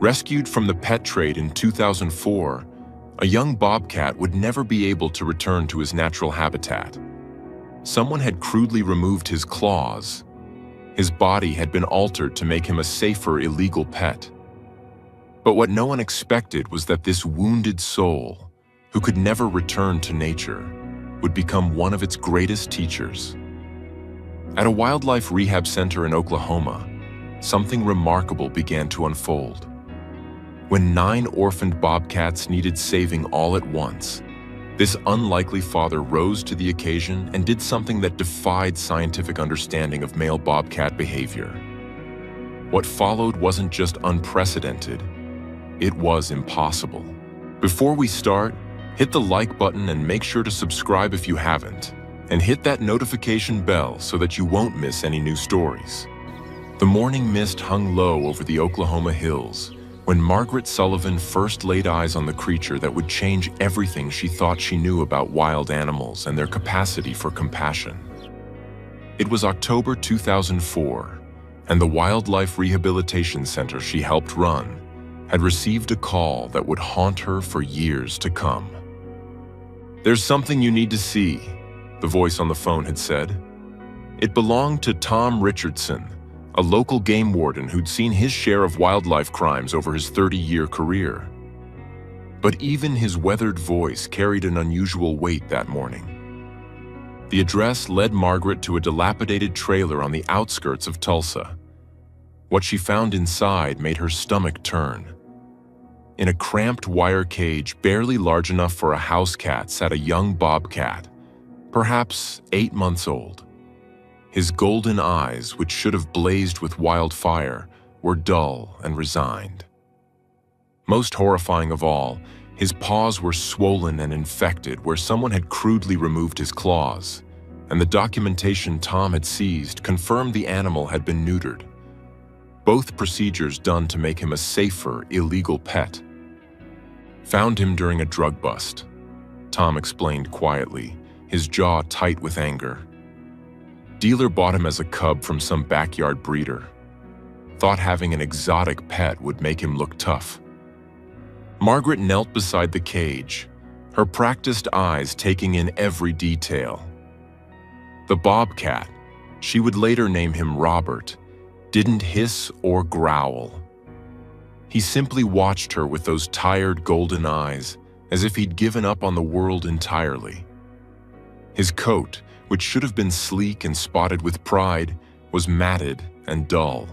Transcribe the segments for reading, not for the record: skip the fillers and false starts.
Rescued from the pet trade in 2004, a young bobcat would never be able to return to his natural habitat. Someone had crudely removed his claws. His body had been altered to make him a safer illegal pet. But what no one expected was that this wounded soul, who could never return to nature, would become one of its greatest teachers. At a wildlife rehab center in Oklahoma, something remarkable began to unfold. When 9 orphaned bobcats needed saving all at once, this unlikely father rose to the occasion and did something that defied scientific understanding of male bobcat behavior. What followed wasn't just unprecedented, it was impossible. Before we start, hit the like button and make sure to subscribe if you haven't, and hit that notification bell so that you won't miss any new stories. The morning mist hung low over the Oklahoma hills when Margaret Sullivan first laid eyes on the creature that would change everything she thought she knew about wild animals and their capacity for compassion. It was October 2004, and the Wildlife Rehabilitation Center she helped run had received a call that would haunt her for years to come. "There's something you need to see," the voice on the phone had said. It belonged to Tom Richardson, a local game warden who'd seen his share of wildlife crimes over his 30-year career. But even his weathered voice carried an unusual weight that morning. The address led Margaret to a dilapidated trailer on the outskirts of Tulsa. What she found inside made her stomach turn. In a cramped wire cage barely large enough for a house cat sat a young bobcat, perhaps 8 months old. His golden eyes, which should have blazed with wildfire, were dull and resigned. Most horrifying of all, his paws were swollen and infected where someone had crudely removed his claws, and the documentation Tom had seized confirmed the animal had been neutered. Both procedures done to make him a safer, illegal pet. "Found him during a drug bust," Tom explained quietly, his jaw tight with anger. "Dealer bought him as a cub from some backyard breeder. Thought having an exotic pet would make him look tough." Margaret knelt beside the cage, her practiced eyes taking in every detail. The bobcat, she would later name him Robert, didn't hiss or growl. He simply watched her with those tired golden eyes, as if he'd given up on the world entirely. His coat, which should have been sleek and spotted with pride, was matted and dull.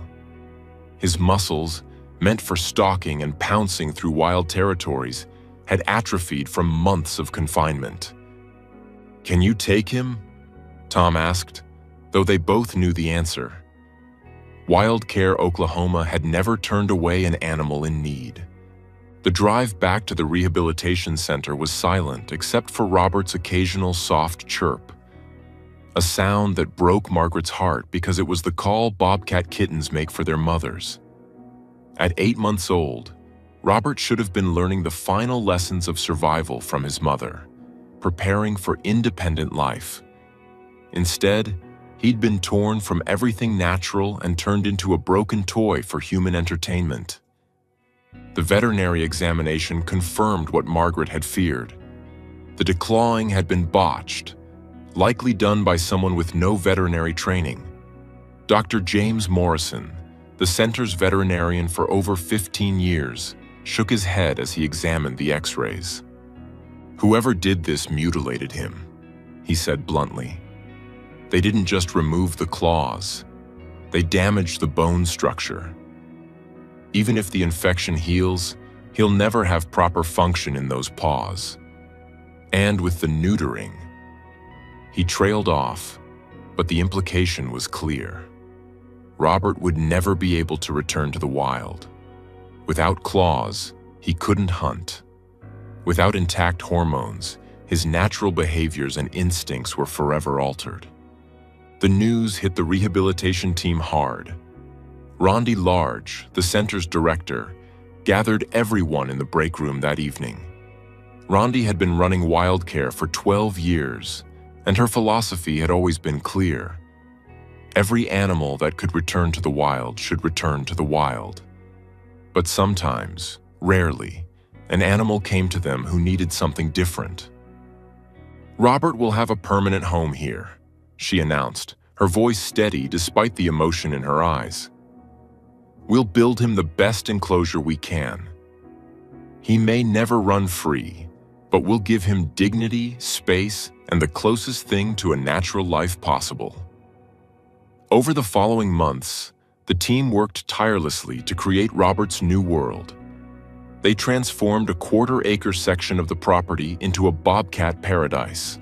His muscles, meant for stalking and pouncing through wild territories, had atrophied from months of confinement. "Can you take him?" Tom asked, though they both knew the answer. Wild Care Oklahoma had never turned away an animal in need. The drive back to the rehabilitation center was silent except for Robert's occasional soft chirp, a sound that broke Margaret's heart because it was the call bobcat kittens make for their mothers. At 8 months old, Robert should have been learning the final lessons of survival from his mother, preparing for independent life. Instead, he'd been torn from everything natural and turned into a broken toy for human entertainment. The veterinary examination confirmed what Margaret had feared. The declawing had been botched, likely done by someone with no veterinary training. Dr. James Morrison, the center's veterinarian for over 15 years, shook his head as he examined the x-rays. "Whoever did this mutilated him," he said bluntly. "They didn't just remove the claws, they damaged the bone structure. Even if the infection heals, he'll never have proper function in those paws. And with the neutering..." He trailed off, but the implication was clear. Robert would never be able to return to the wild. Without claws, he couldn't hunt. Without intact hormones, his natural behaviors and instincts were forever altered. The news hit the rehabilitation team hard. Rondi Large, the center's director, gathered everyone in the break room that evening. Rondi had been running Wild Care for 12 years, and her philosophy had always been clear. Every animal that could return to the wild should return to the wild. But sometimes, rarely, an animal came to them who needed something different. "Robert will have a permanent home here," she announced, her voice steady despite the emotion in her eyes. "We'll build him the best enclosure we can. He may never run free, but we'll give him dignity, space, and the closest thing to a natural life possible." Over the following months, the team worked tirelessly to create Robert's new world. They transformed a quarter-acre section of the property into a bobcat paradise.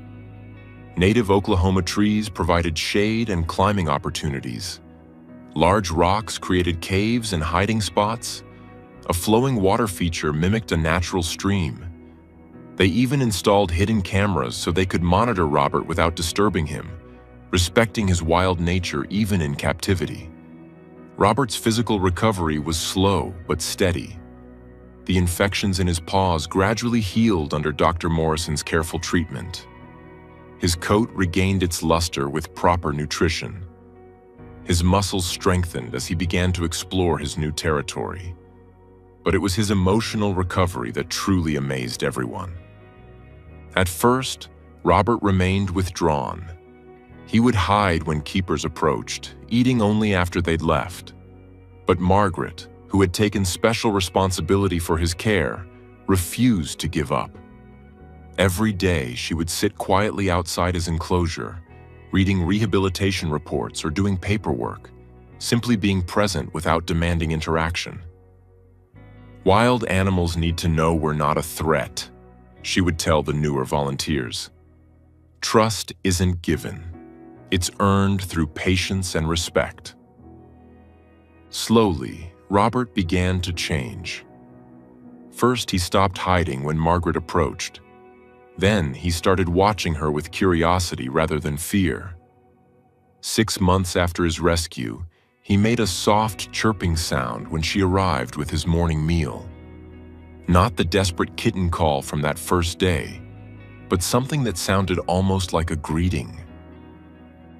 Native Oklahoma trees provided shade and climbing opportunities. Large rocks created caves and hiding spots. A flowing water feature mimicked a natural stream. They even installed hidden cameras so they could monitor Robert without disturbing him, respecting his wild nature even in captivity. Robert's physical recovery was slow but steady. The infections in his paws gradually healed under Dr. Morrison's careful treatment. His coat regained its luster with proper nutrition. His muscles strengthened as he began to explore his new territory. But it was his emotional recovery that truly amazed everyone. At first, Robert remained withdrawn. He would hide when keepers approached, eating only after they'd left. But Margaret, who had taken special responsibility for his care, refused to give up. Every day, she would sit quietly outside his enclosure, reading rehabilitation reports or doing paperwork, simply being present without demanding interaction. "Wild animals need to know we're not a threat," she would tell the newer volunteers. "Trust isn't given. It's earned through patience and respect." Slowly, Robert began to change. First, he stopped hiding when Margaret approached. Then, he started watching her with curiosity rather than fear. 6 months after his rescue, he made a soft chirping sound when she arrived with his morning meal. Not the desperate kitten call from that first day, but something that sounded almost like a greeting.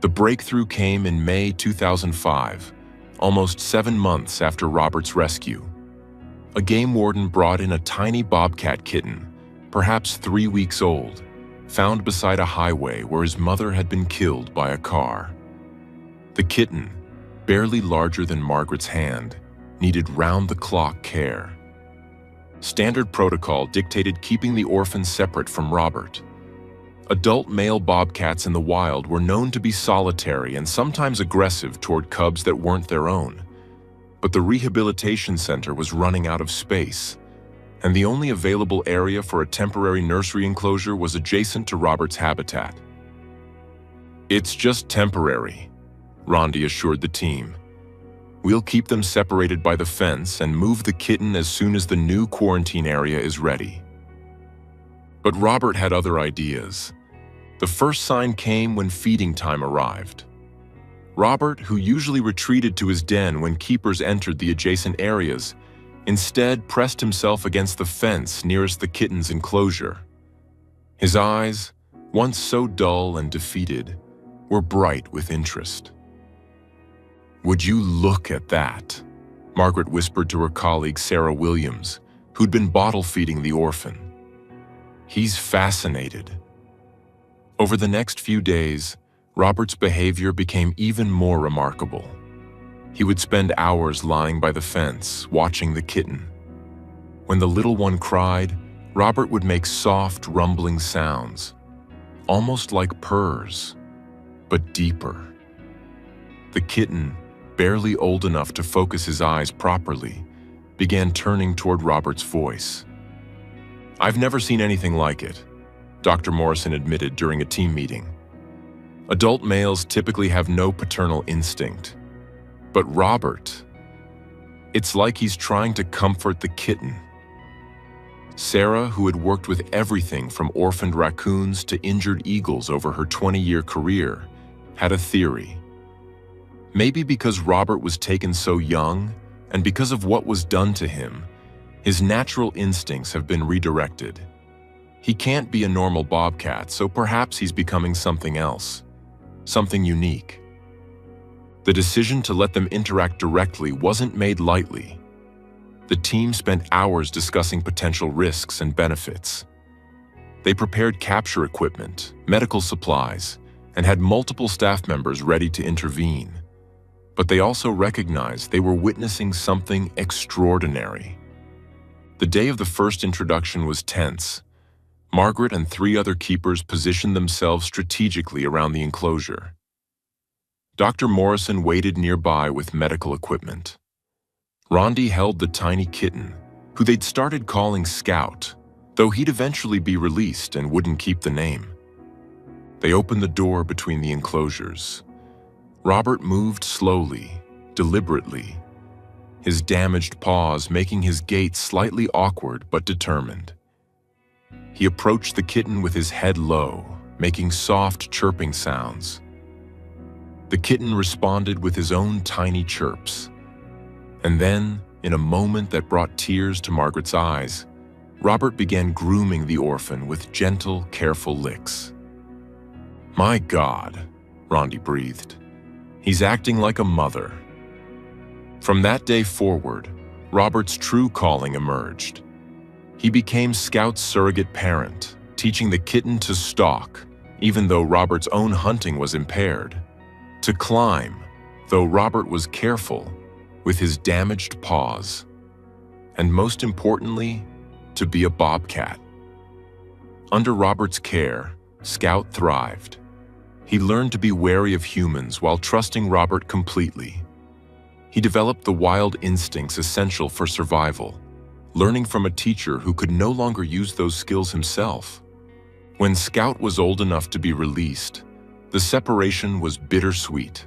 The breakthrough came in May 2005, almost 7 months after Robert's rescue. A game warden brought in a tiny bobcat kitten, perhaps 3 weeks old, found beside a highway where his mother had been killed by a car. The kitten, barely larger than Margaret's hand, needed round-the-clock care. Standard protocol dictated keeping the orphan separate from Robert. Adult male bobcats in the wild were known to be solitary and sometimes aggressive toward cubs that weren't their own. But the rehabilitation center was running out of space, and the only available area for a temporary nursery enclosure was adjacent to Robert's habitat. "It's just temporary," Rondi assured the team. "We'll keep them separated by the fence and move the kitten as soon as the new quarantine area is ready." But Robert had other ideas. The first sign came when feeding time arrived. Robert, who usually retreated to his den when keepers entered the adjacent areas, instead pressed himself against the fence nearest the kitten's enclosure. His eyes, once so dull and defeated, were bright with interest. "Would you look at that?" Margaret whispered to her colleague Sarah Williams, who'd been bottle feeding the orphan. "He's fascinated." Over the next few days, Robert's behavior became even more remarkable. He would spend hours lying by the fence, watching the kitten. When the little one cried, Robert would make soft, rumbling sounds, almost like purrs, but deeper. The kitten, barely old enough to focus his eyes properly, began turning toward Robert's voice. "I've never seen anything like it," Dr. Morrison admitted during a team meeting. "Adult males typically have no paternal instinct. But Robert, it's like he's trying to comfort the kitten." Sarah, who had worked with everything from orphaned raccoons to injured eagles over her 20-year career, had a theory. Maybe because Robert was taken so young, and because of what was done to him, his natural instincts have been redirected. He can't be a normal bobcat, so perhaps he's becoming something else, something unique. The decision to let them interact directly wasn't made lightly. The team spent hours discussing potential risks and benefits. They prepared capture equipment, medical supplies, and had multiple staff members ready to intervene. But they also recognized they were witnessing something extraordinary. The day of the first introduction was tense. Margaret and 3 other keepers positioned themselves strategically around the enclosure. Dr. Morrison waited nearby with medical equipment. Rondi held the tiny kitten, who they'd started calling Scout, though he'd eventually be released and wouldn't keep the name. They opened the door between the enclosures. Robert moved slowly, deliberately, his damaged paws making his gait slightly awkward but determined. He approached the kitten with his head low, making soft chirping sounds. The kitten responded with his own tiny chirps. And then, in a moment that brought tears to Margaret's eyes, Robert began grooming the orphan with gentle, careful licks. "My God," Rondi breathed. "He's acting like a mother." From that day forward, Robert's true calling emerged. He became Scout's surrogate parent, teaching the kitten to stalk, even though Robert's own hunting was impaired, to climb, though Robert was careful, with his damaged paws, and most importantly, to be a bobcat. Under Robert's care, Scout thrived. He learned to be wary of humans while trusting Robert completely. He developed the wild instincts essential for survival, learning from a teacher who could no longer use those skills himself. When Scout was old enough to be released, the separation was bittersweet.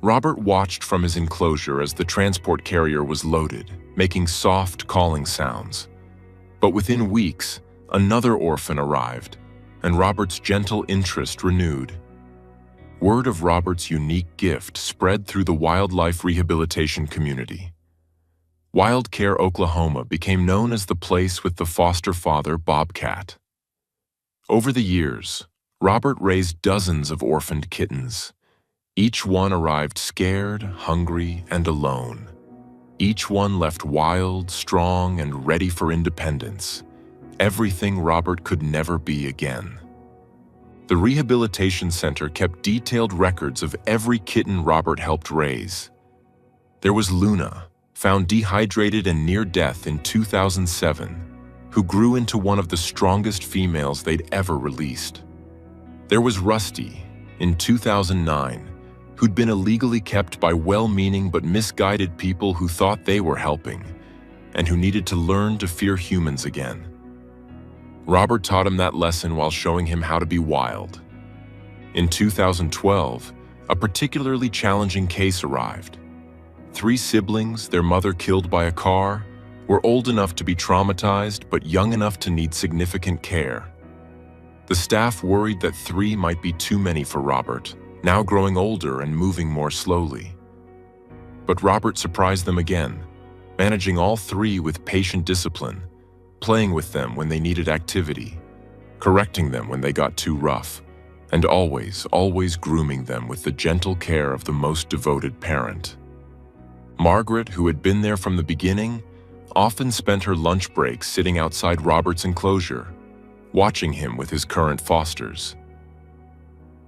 Robert watched from his enclosure as the transport carrier was loaded, making soft calling sounds. But within weeks, another orphan arrived, and Robert's gentle interest renewed. Word of Robert's unique gift spread through the wildlife rehabilitation community. Wild Care, Oklahoma became known as the place with the foster father bobcat. Over the years, Robert raised dozens of orphaned kittens. Each one arrived scared, hungry, and alone. Each one left wild, strong, and ready for independence. Everything Robert could never be again. The rehabilitation center kept detailed records of every kitten Robert helped raise. There was Luna, found dehydrated and near death in 2007, who grew into one of the strongest females they'd ever released. There was Rusty, in 2009, who'd been illegally kept by well-meaning but misguided people who thought they were helping, and who needed to learn to fear humans again. Robert taught him that lesson while showing him how to be wild. In 2012, a particularly challenging case arrived. 3 siblings, their mother killed by a car, were old enough to be traumatized but young enough to need significant care. The staff worried that 3 might be too many for Robert, now growing older and moving more slowly. But Robert surprised them again, managing all 3 with patient discipline, playing with them when they needed activity, correcting them when they got too rough, and always grooming them with the gentle care of the most devoted parent. Margaret, who had been there from the beginning, often spent her lunch breaks sitting outside Robert's enclosure, watching him with his current fosters.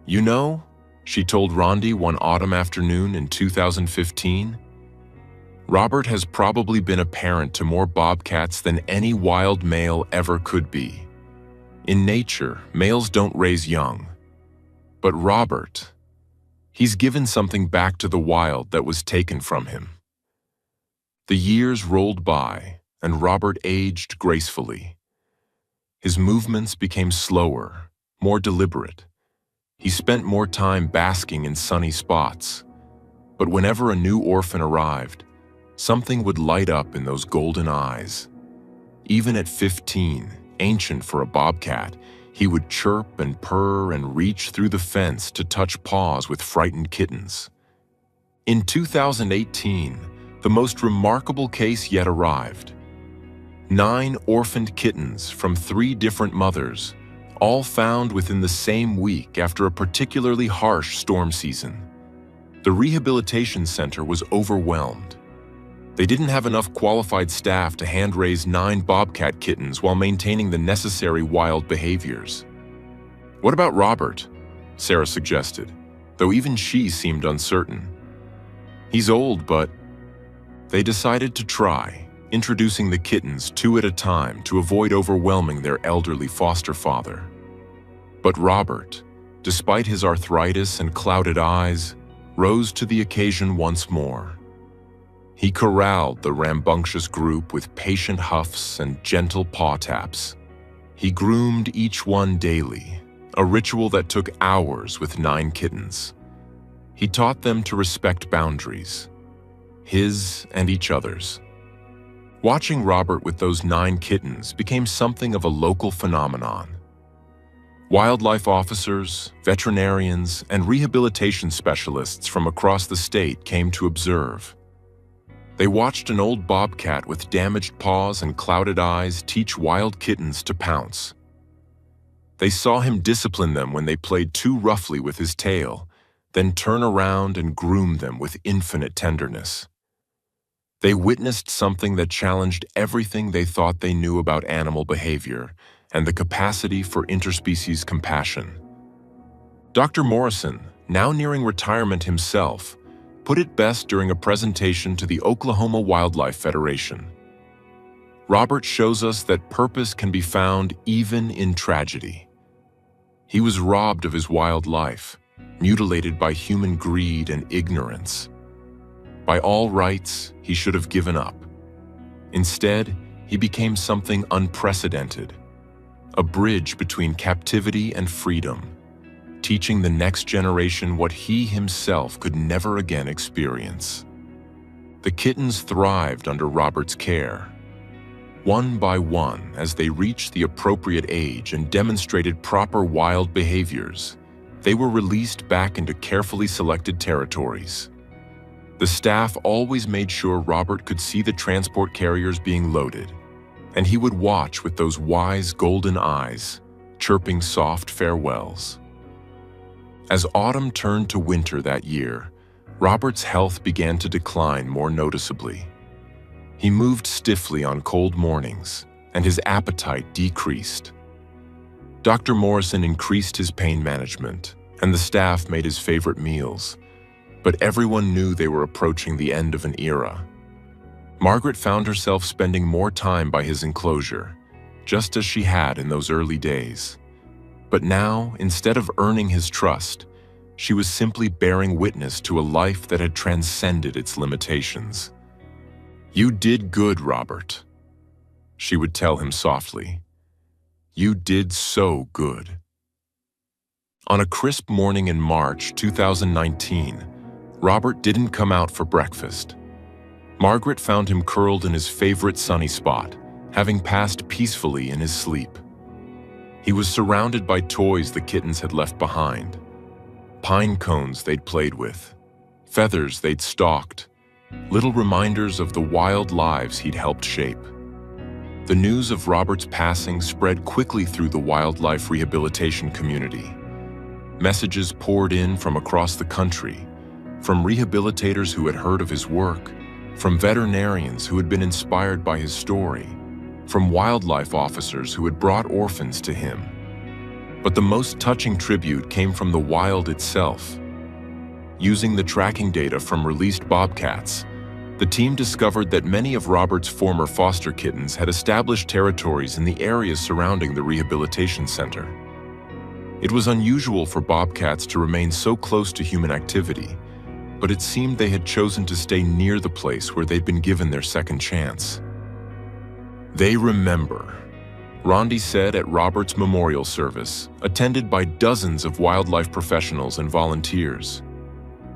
"You know," she told Rondi one autumn afternoon in 2015, "Robert has probably been a parent to more bobcats than any wild male ever could be. In nature, males don't raise young. But Robert, he's given something back to the wild that was taken from him." The years rolled by, and Robert aged gracefully. His movements became slower, more deliberate. He spent more time basking in sunny spots. But whenever a new orphan arrived, something would light up in those golden eyes. Even at 15, ancient for a bobcat, he would chirp and purr and reach through the fence to touch paws with frightened kittens. In 2018, the most remarkable case yet arrived. 9 orphaned kittens from 3 different mothers, all found within the same week after a particularly harsh storm season. The rehabilitation center was overwhelmed. They didn't have enough qualified staff to hand-raise 9 bobcat kittens while maintaining the necessary wild behaviors. "What about Robert?" Sarah suggested, though even she seemed uncertain. "He's old, but..." They decided to try, introducing the kittens 2 at a time to avoid overwhelming their elderly foster father. But Robert, despite his arthritis and clouded eyes, rose to the occasion once more. He corralled the rambunctious group with patient huffs and gentle paw taps. He groomed each one daily, a ritual that took hours with 9 kittens. He taught them to respect boundaries, his and each other's. Watching Robert with those 9 kittens became something of a local phenomenon. Wildlife officers, veterinarians, and rehabilitation specialists from across the state came to observe. They watched an old bobcat with damaged paws and clouded eyes teach wild kittens to pounce. They saw him discipline them when they played too roughly with his tail, then turn around and groom them with infinite tenderness. They witnessed something that challenged everything they thought they knew about animal behavior and the capacity for interspecies compassion. Dr. Morrison, now nearing retirement himself, put it best during a presentation to the Oklahoma Wildlife Federation. Robert shows us that purpose can be found even in tragedy. He was robbed of his wild life, mutilated by human greed and ignorance. By all rights, he should have given up. Instead, he became something unprecedented, a bridge between captivity and freedom, teaching the next generation what he himself could never again experience. The kittens thrived under Robert's care. One by one, as they reached the appropriate age and demonstrated proper wild behaviors, they were released back into carefully selected territories. The staff always made sure Robert could see the transport carriers being loaded, and he would watch with those wise golden eyes, chirping soft farewells. As autumn turned to winter that year, Robert's health began to decline more noticeably. He moved stiffly on cold mornings, and his appetite decreased. Dr. Morrison increased his pain management, and the staff made his favorite meals, but everyone knew they were approaching the end of an era. Margaret found herself spending more time by his enclosure, just as she had in those early days. But now, instead of earning his trust, she was simply bearing witness to a life that had transcended its limitations. "You did good, Robert," she would tell him softly. "You did so good." On a crisp morning in March 2019, Robert didn't come out for breakfast. Margaret found him curled in his favorite sunny spot, having passed peacefully in his sleep. He was surrounded by toys the kittens had left behind. Pine cones they'd played with, feathers they'd stalked, little reminders of the wild lives he'd helped shape. The news of Robert's passing spread quickly through the wildlife rehabilitation community. Messages poured in from across the country, from rehabilitators who had heard of his work, from veterinarians who had been inspired by his story, from wildlife officers who had brought orphans to him. But the most touching tribute came from the wild itself. Using the tracking data from released bobcats, the team discovered that many of Robert's former foster kittens had established territories in the areas surrounding the rehabilitation center. It was unusual for bobcats to remain so close to human activity, but it seemed they had chosen to stay near the place where they'd been given their second chance. "They remember," Rondi said at Robert's memorial service, attended by dozens of wildlife professionals and volunteers.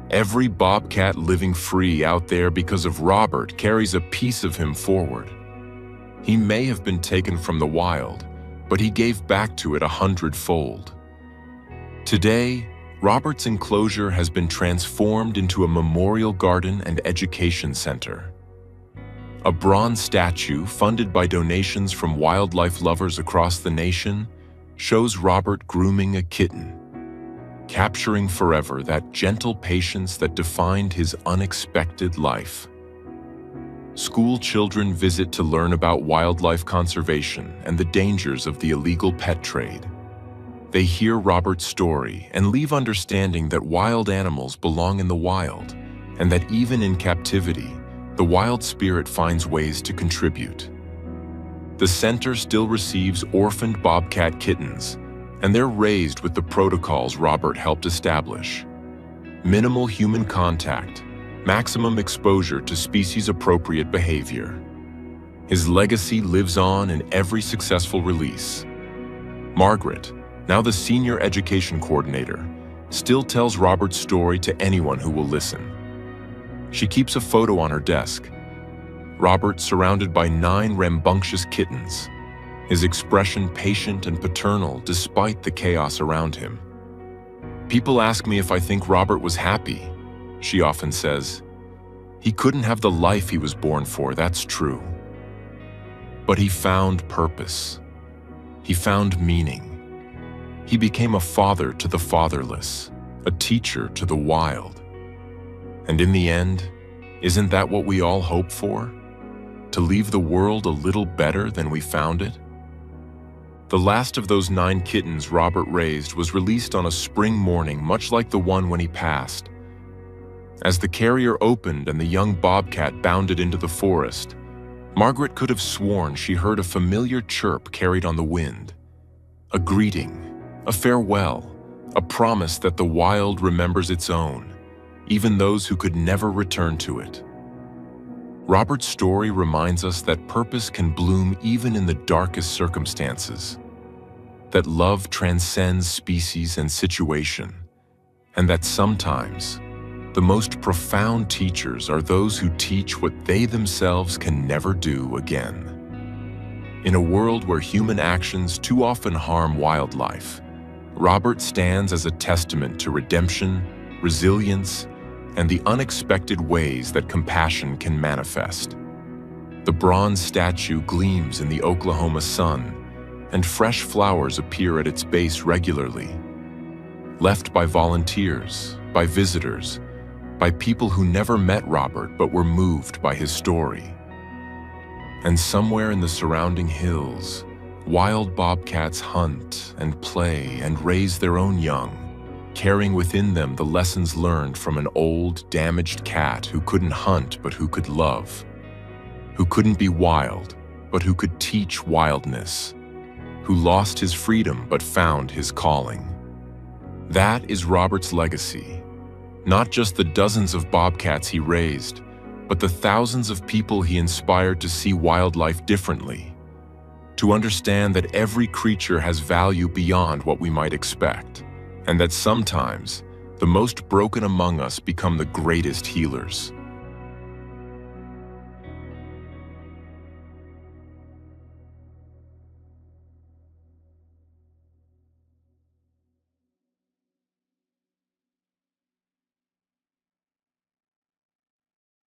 "Every bobcat living free out there because of Robert carries a piece of him forward. He may have been taken from the wild, but he gave back to it 100-fold. Today, Robert's enclosure has been transformed into a memorial garden and education center. A bronze statue funded by donations from wildlife lovers across the nation shows Robert grooming a kitten, capturing forever that gentle patience that defined his unexpected life. School children visit to learn about wildlife conservation and the dangers of the illegal pet trade. They hear Robert's story and leave understanding that wild animals belong in the wild, and that even in captivity, the wild spirit finds ways to contribute. The center still receives orphaned bobcat kittens, and they're raised with the protocols Robert helped establish. Minimal human contact, maximum exposure to species-appropriate behavior. His legacy lives on in every successful release. Margaret, now the senior education coordinator, still tells Robert's story to anyone who will listen. She keeps a photo on her desk. Robert surrounded by 9 rambunctious kittens, his expression patient and paternal despite the chaos around him. "People ask me if I think Robert was happy," she often says. "He couldn't have the life he was born for, that's true. But he found purpose. He found meaning. He became a father to the fatherless, a teacher to the wild. And in the end, isn't that what we all hope for? To leave the world a little better than we found it?" The last of those 9 kittens Robert raised was released on a spring morning, much like the one when he passed. As the carrier opened and the young bobcat bounded into the forest, Margaret could have sworn she heard a familiar chirp carried on the wind. A greeting, a farewell, a promise that the wild remembers its own, even those who could never return to it. Robert's story reminds us that purpose can bloom even in the darkest circumstances, that love transcends species and situation, and that sometimes the most profound teachers are those who teach what they themselves can never do again. In a world where human actions too often harm wildlife, Robert stands as a testament to redemption, resilience, and the unexpected ways that compassion can manifest. The bronze statue gleams in the Oklahoma sun, and fresh flowers appear at its base regularly, left by volunteers, by visitors, by people who never met Robert but were moved by his story. And somewhere in the surrounding hills, wild bobcats hunt and play and raise their own young, carrying within them the lessons learned from an old, damaged cat who couldn't hunt but who could love, who couldn't be wild but who could teach wildness, who lost his freedom but found his calling. That is Robert's legacy, not just the dozens of bobcats he raised, but the thousands of people he inspired to see wildlife differently, to understand that every creature has value beyond what we might expect, and that sometimes the most broken among us become the greatest healers.